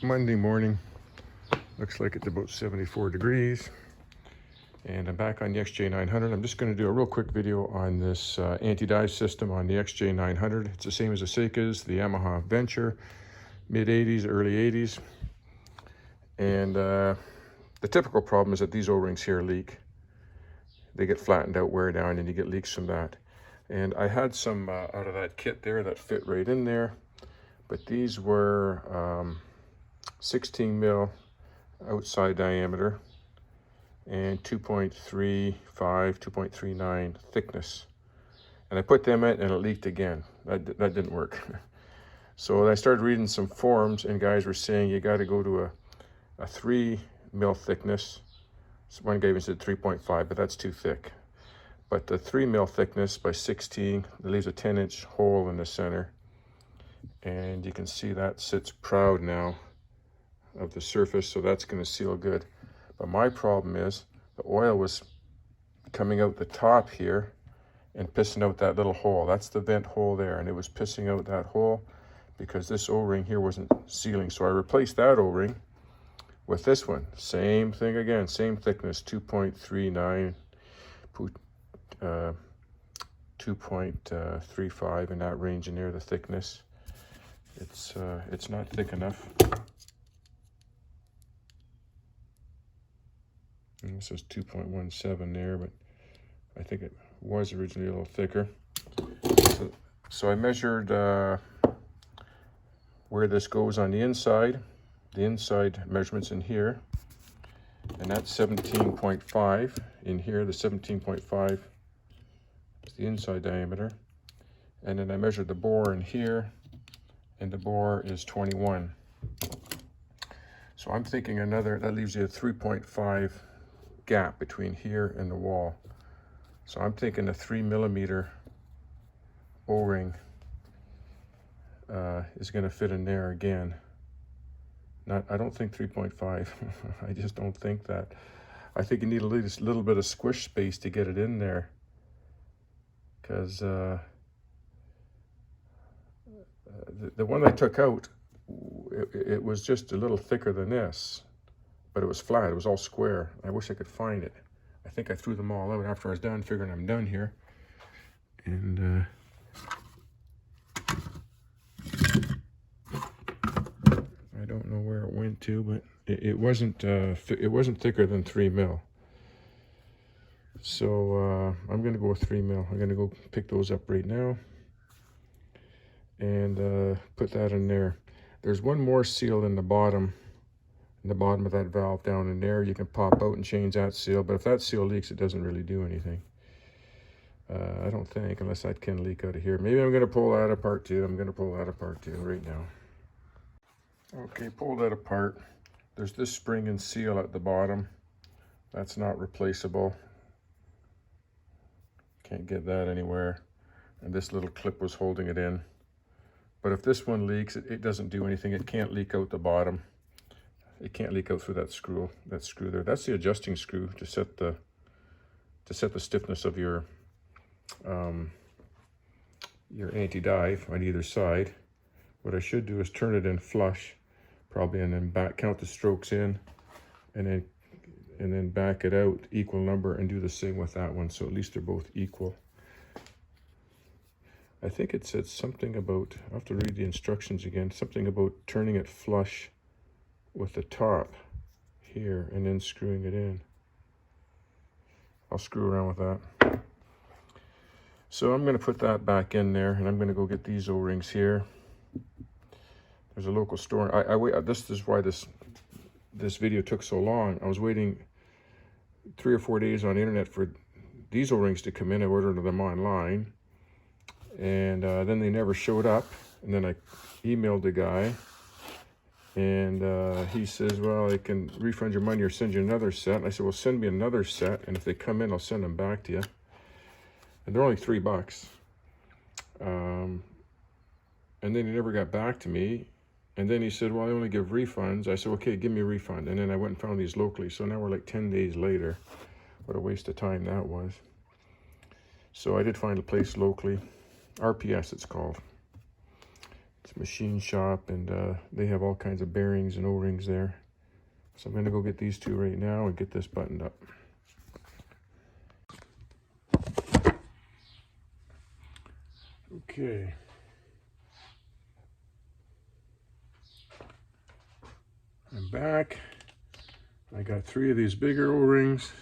Monday morning. Looks like it's about 74 degrees. And I'm back on the XJ900. I'm just going to do a real quick video on this anti-dive system on the XJ900. It's the same as the Seika's, the Yamaha Venture, mid-80s, early 80s. And the typical problem is that these O-rings here leak. They get flattened out, wear down, and you get leaks from that. And I had some out of that kit there that fit right in there. But these were 16 mil outside diameter and 2.35, 2.39 thickness. And I put them in and it leaked again. That didn't work. So I started reading some forums and guys were saying you got to go to a 3 mil thickness. So one guy even said 3.5, but that's too thick. But the 3 mil thickness by 16, it leaves a 10-inch hole in the center. And you can see that sits proud now of the surface, so that's going to seal good. But my problem is the oil was coming out the top here and pissing out that little hole. That's the vent hole there, and it was pissing out that hole because this O-ring here wasn't sealing. So I replaced that O-ring with this one. Same thing again, same thickness, 2.39, 2.35 in that range in there, the thickness. It's not thick enough. And this is 2.17 there, but I think it was originally a little thicker. So I measured where this goes on the inside measurements in here, and that's 17.5 in here. The 17.5 is the inside diameter, and then I measured the bore in here, and the bore is 21. So I'm thinking that leaves you a 3.5 gap between here and the wall. So I'm thinking a 3 millimeter O-ring is going to fit in there again. I don't think 3.5. I just don't think that. I think you need at least a little bit of squish space to get it in there, because the one I took out, it was just a little thicker than this, but it was flat. It was all square. I wish I could find it. I think I threw them all out after I was done, figuring I'm done here. And I don't know where it went to, but it wasn't thicker than 3 mil. So I'm going to go with 3 mil. I'm going to go pick those up right now and put that in there. There's one more seal in the bottom of that valve down in there. You can pop out and change that seal, but if that seal leaks, it doesn't really do anything. I don't think, unless that can leak out of here. Maybe I'm going to pull that apart too. I'm going to pull that apart too right now. Okay, pull that apart. There's this spring and seal at the bottom. That's not replaceable. Can't get that anywhere. And this little clip was holding it in. But if this one leaks, it doesn't do anything. It can't leak out the bottom. It can't leak out through that screw there. That's the adjusting screw to set the stiffness of your anti-dive on either side. What I should do is turn it in flush, probably, and then count the strokes in, and then back it out equal number, and do the same with that one, so at least they're both equal. I think it said something about, I'll have to read the instructions again, something about turning it flush with the top here and then screwing it in. I'll screw around with that. So I'm going to put that back in there, and I'm going to go get these O-rings here. There's a local store. This is why this video took so long. I was waiting 3 or 4 days on the internet for these O-rings to come in. I ordered them online, and then they never showed up. And then I emailed the guy, and he says, well, I can refund your money or send you another set. And I said, well, send me another set, and if they come in, I'll send them back to you. And they're only $3. And then he never got back to me. And then he said, well, I only give refunds. I said, okay, give me a refund. And then I went and found these locally. So now we're like 10 days later. What a waste of time that was. So I did find a place locally. RPS it's called. It's a machine shop, and they have all kinds of bearings and O-rings there. So I'm going to go get these two right now and get this buttoned up. Okay. I'm back. I got 3 of these bigger O-rings.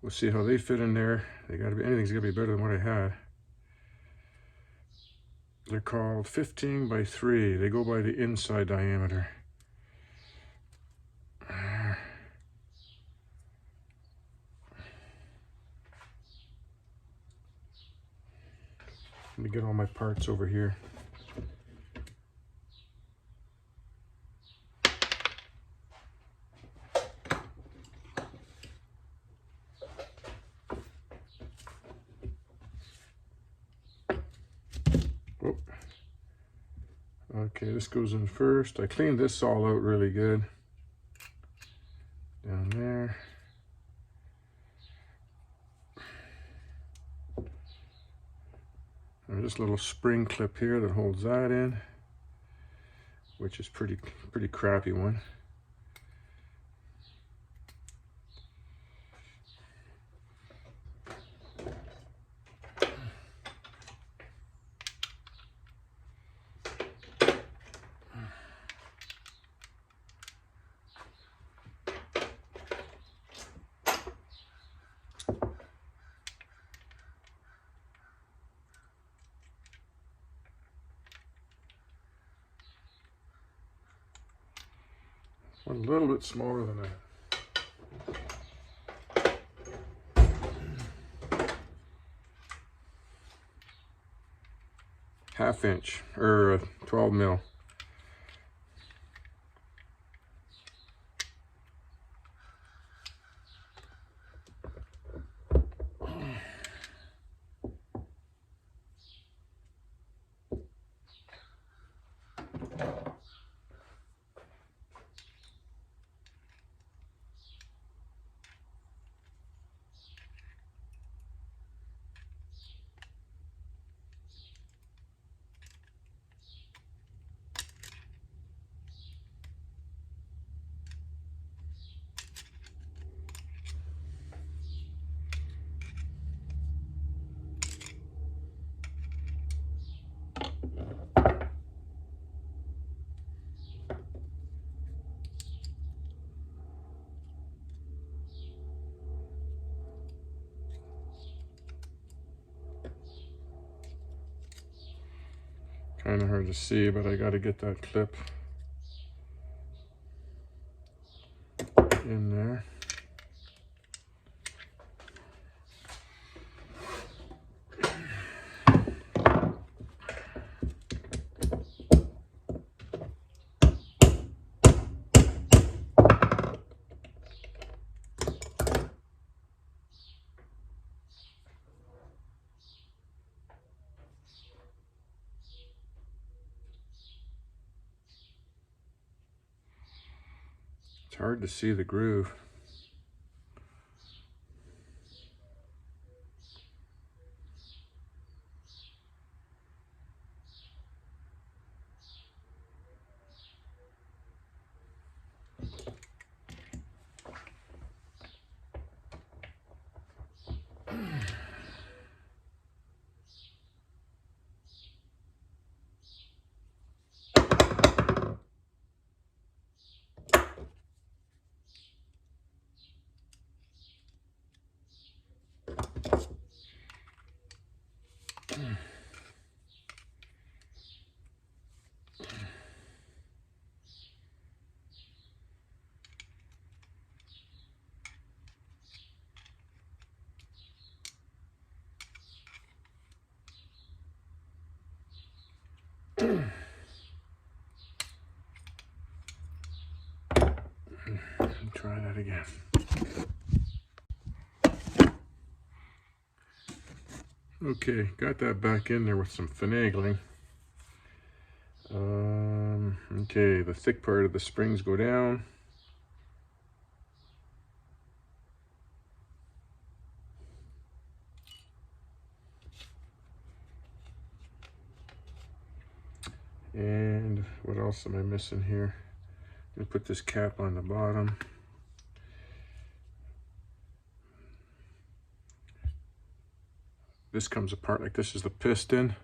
We'll see how they fit in there. They gotta be, anything's gotta be better than what I had. They're called 15 by 3. They go by the inside diameter. Let me get all my parts over here. Oh. Okay, this goes in first. I cleaned this all out really good. Down there. There's this little spring clip here that holds that in, which is pretty crappy one. One a little bit smaller than that. Half inch, or 12 mil. Kind of hard to see, but I got to get that clip in there. It's hard to see the groove. Try that again. Okay, got that back in there with some finagling. Okay, the thick part of the springs go down. And what else am I missing here? I'm gonna put this cap on the bottom. This comes apart like this is the piston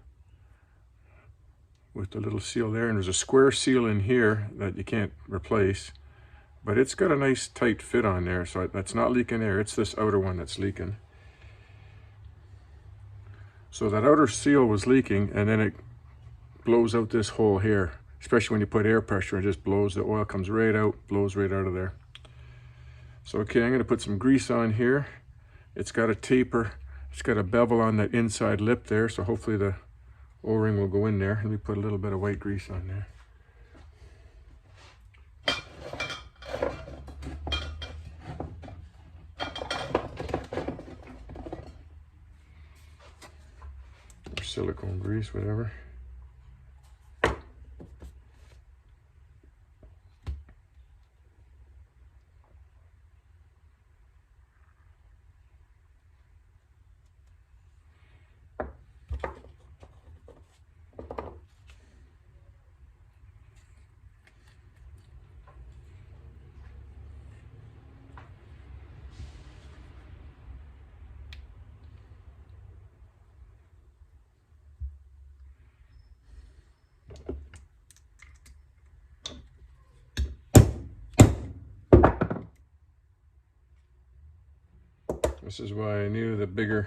with the little seal there, and there's a square seal in here that you can't replace, but it's got a nice tight fit on there, so that's not leaking air. It's this outer one that's leaking. So that outer seal was leaking, and then it blows out this hole here, especially when you put air pressure. It just blows, the oil comes right out, blows right out of there. So okay, I'm going to put some grease on here. It's got a taper, it's got a bevel on that inside lip there, so hopefully the O-ring will go in there. Let me put a little bit of white grease on there. Or silicone grease, whatever. This is why I knew the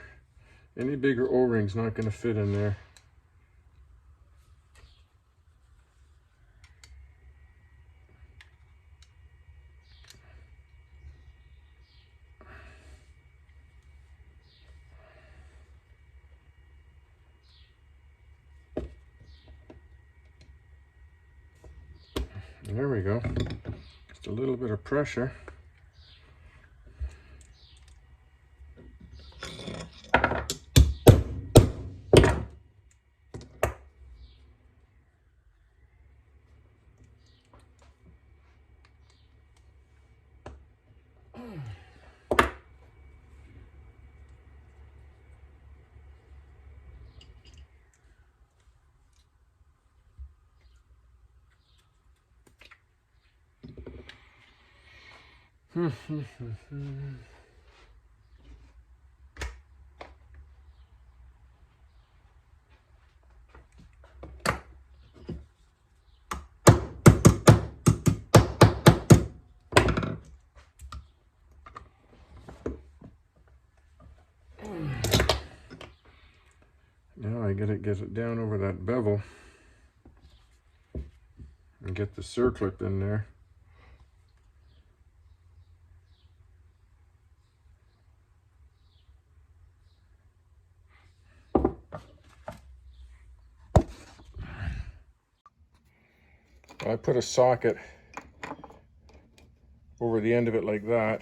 any bigger O-ring's not going to fit in there. There we go. Just a little bit of pressure. Now I gotta get it down over that bevel and get the circlip in there. I put a socket over the end of it like that,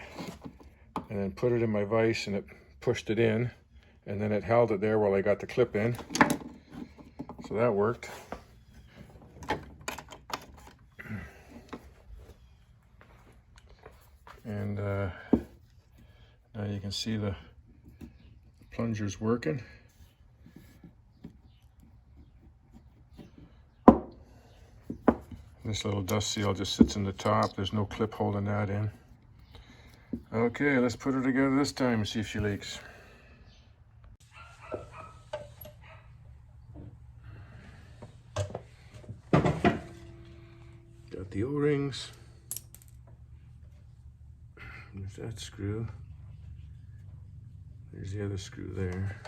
and then put it in my vise, and it pushed it in, and then it held it there while I got the clip in. So that worked. And now you can see the plunger's working. This little dust seal just sits in the top. There's no clip holding that in. Okay, let's put her together this time and see if she leaks. Got the O-rings. There's that screw. There's the other screw there.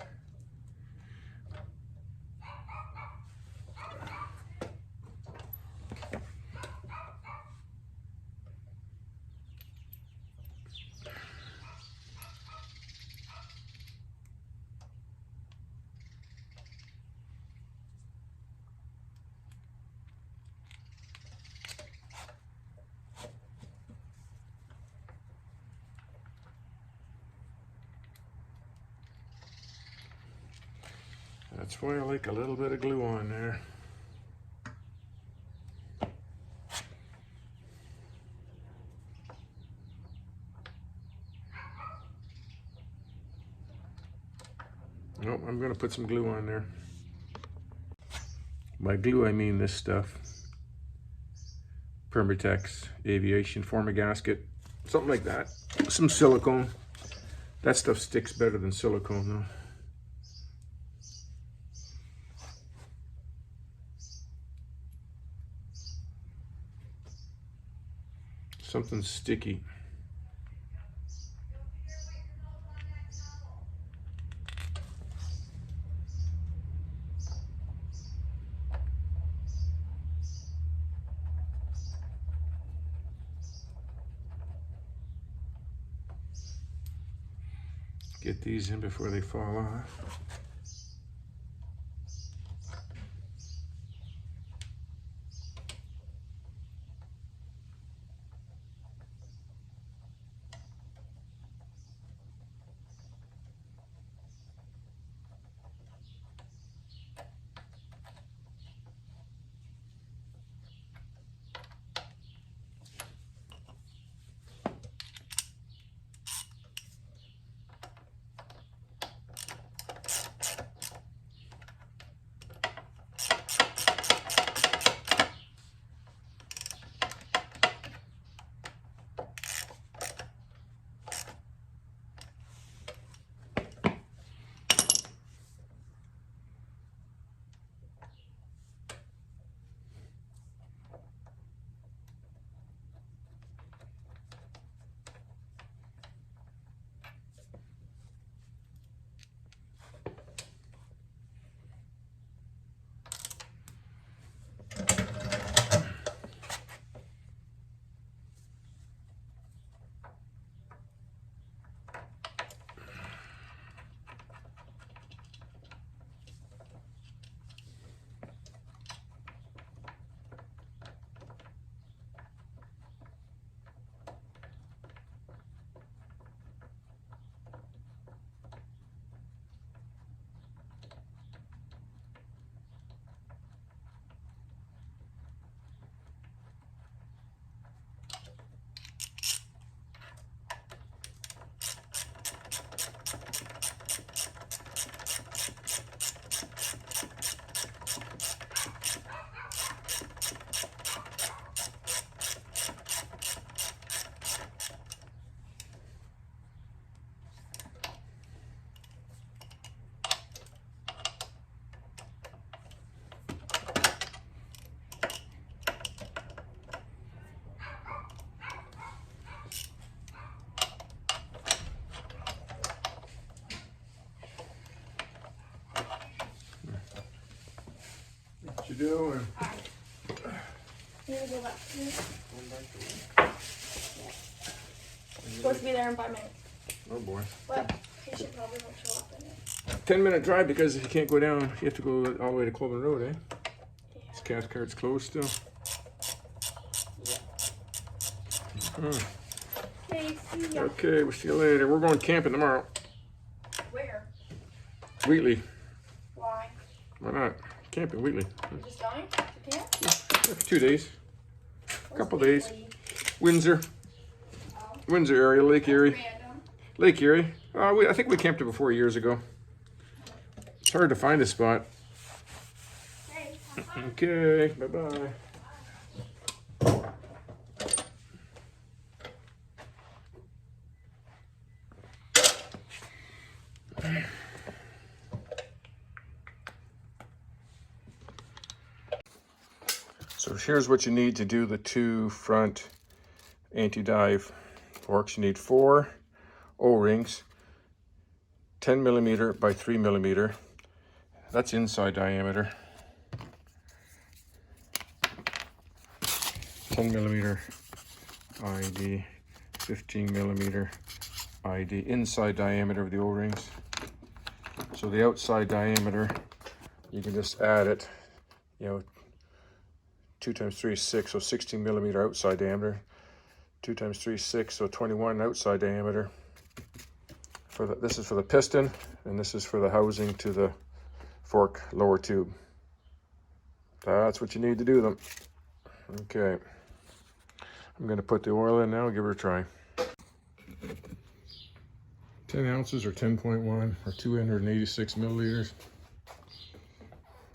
That's why I like a little bit of glue on there. Nope, I'm going to put some glue on there. By glue, I mean this stuff. Permatex, aviation, form a gasket, something like that. Some silicone. That stuff sticks better than silicone though. Something sticky. Get these in before they fall off. What you doing? You gonna go back to me? Supposed to be there in 5 minutes. Oh boy. But he should probably not show up in it. 10-minute drive because if you can't go down, you have to go all the way to Colburn Road, eh? Yeah. This Cathcart's closed still. Yeah. Okay, see ya. Okay, we'll see you later. We're going camping tomorrow. Where? Wheatley. Why? Why not? Camping Wheatley. You just going to camp? Yeah, for 2 days. Where's Couple days. Wheatley? Windsor. Oh. Windsor area, Lake Erie. Random. Lake Erie. I think we camped it before years ago. It's hard to find a spot. Hey, have fun. Okay, bye-bye. So here's what you need to do the 2 front anti-dive forks. You need 4 O-rings, 10mm by 3mm. That's inside diameter. 10mm ID, 15mm ID, inside diameter of the O-rings. So the outside diameter, you can just add it, 2 times 3 is 6, so 16mm outside diameter. 2 times 3 is 6, so 21 outside diameter. This is for the piston, and this is for the housing to the fork lower tube. That's what you need to do them. Okay. I'm going to put the oil in now and give her a try. 10 ounces or 10.1 or 286 milliliters.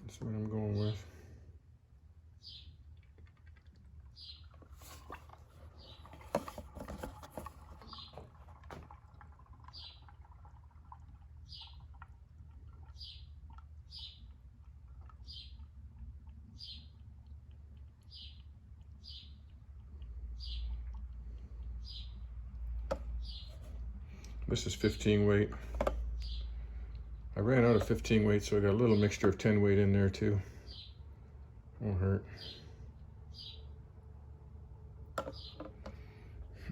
That's what I'm going with. This is 15 weight. I ran out of 15 weight, so I got a little mixture of 10 weight in there too. Won't hurt.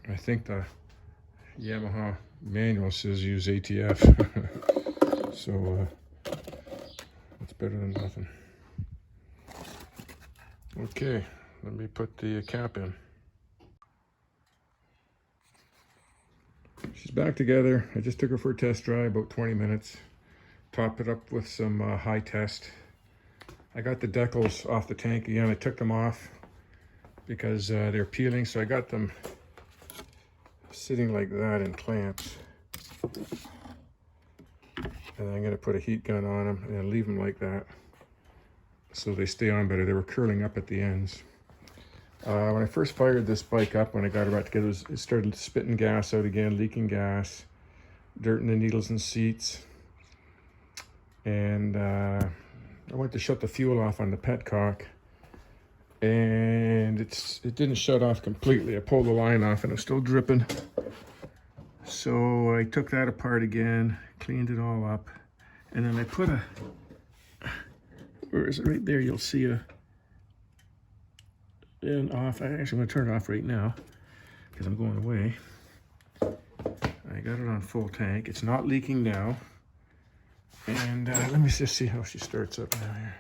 I think the Yamaha manual says use ATF. So it's better than nothing. Okay, let me put the cap in. She's back together. I just took her for a test drive, about 20 minutes. Topped it up with some high test. I got the decals off the tank again. I took them off because they're peeling, so I got them sitting like that in clamps. And I'm going to put a heat gun on them and leave them like that so they stay on better. They were curling up at the ends. When I first fired this bike up, when I got her back together, it started spitting gas out again, leaking gas, dirt in the needles and seats. And I went to shut the fuel off on the petcock, and it didn't shut off completely. I pulled the line off and it was still dripping. So I took that apart again, cleaned it all up, and then I put a, where is it? Right there, you'll see an off. I'm actually going to turn it off right now because I'm going away. I got it on full tank. It's not leaking now. And let me just see how she starts up now here.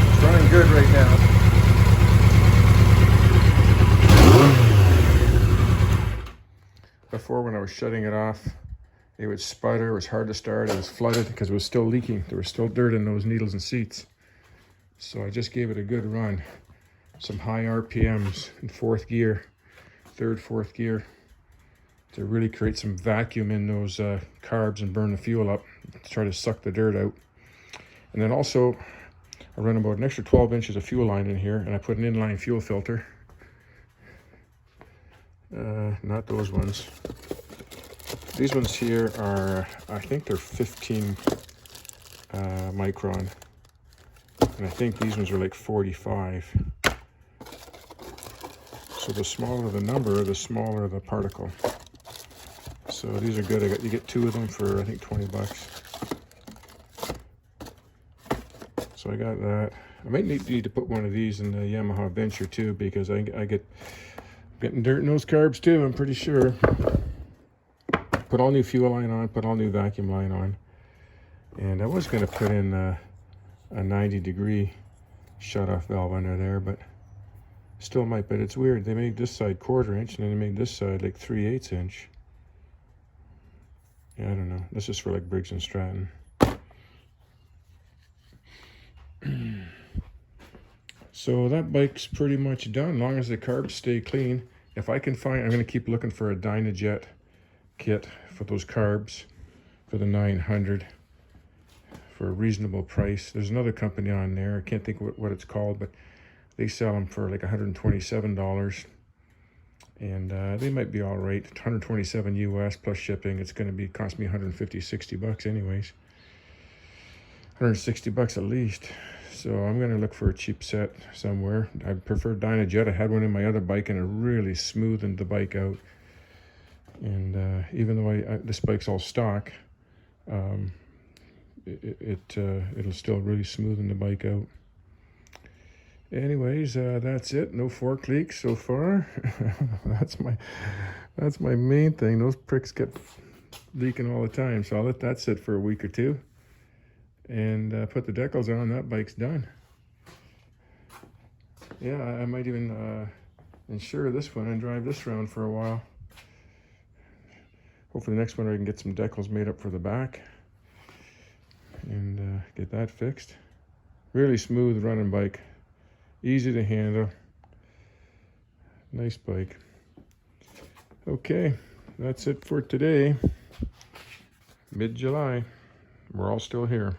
It's running good right now. Before, when I was shutting it off, it would sputter. It was hard to start. It was flooded because it was still leaking. There was still dirt in those needles and seats. So I just gave it a good run. Some high RPMs in fourth gear, third, fourth gear, to really create some vacuum in those carbs and burn the fuel up, to try to suck the dirt out. And then also, I run about an extra 12 inches of fuel line in here, and I put an inline fuel filter. Not those ones. These ones here are, I think they're 15 micron. And I think these ones are like 45. So the smaller the number, the smaller the particle. So these are good. You get two of them for, I think, 20 bucks. So I got that. I might need to put one of these in the Yamaha Venture too, because I get getting dirt in those carbs too, I'm pretty sure. Put all new fuel line on, put all new vacuum line on. And I was going to put in a 90-degree shut-off valve under there, but still might. But it's weird. They made this side 1/4 inch, and then they made this side like 3/8 inch. Yeah, I don't know. This is for like Briggs and Stratton. So that bike's pretty much done, as long as the carbs stay clean. If I can find, I'm going to keep looking for a Dynajet kit for those carbs for the 900 for a reasonable price. There's another company on there. I can't think what it's called, but they sell them for like $127. And they might be all right. $127 US plus shipping. It's going to cost me 150, 60 bucks anyways. 160 bucks at least. So I'm going to look for a cheap set somewhere. I prefer Dynajet. I had one in my other bike and it really smoothened the bike out. And even though this bike's all stock, it'll still really smoothen the bike out. Anyways, that's it. No fork leaks so far. that's my main thing. Those pricks get leaking all the time, so I'll let that sit for a week or two. And put the decals on. That bike's done. Yeah, I might even insure this one and drive this around for a while. Hopefully the next one I can get some decals made up for the back and get that fixed. Really smooth running bike. Easy to handle. Nice bike. Okay, that's it for today. Mid-July. We're all still here.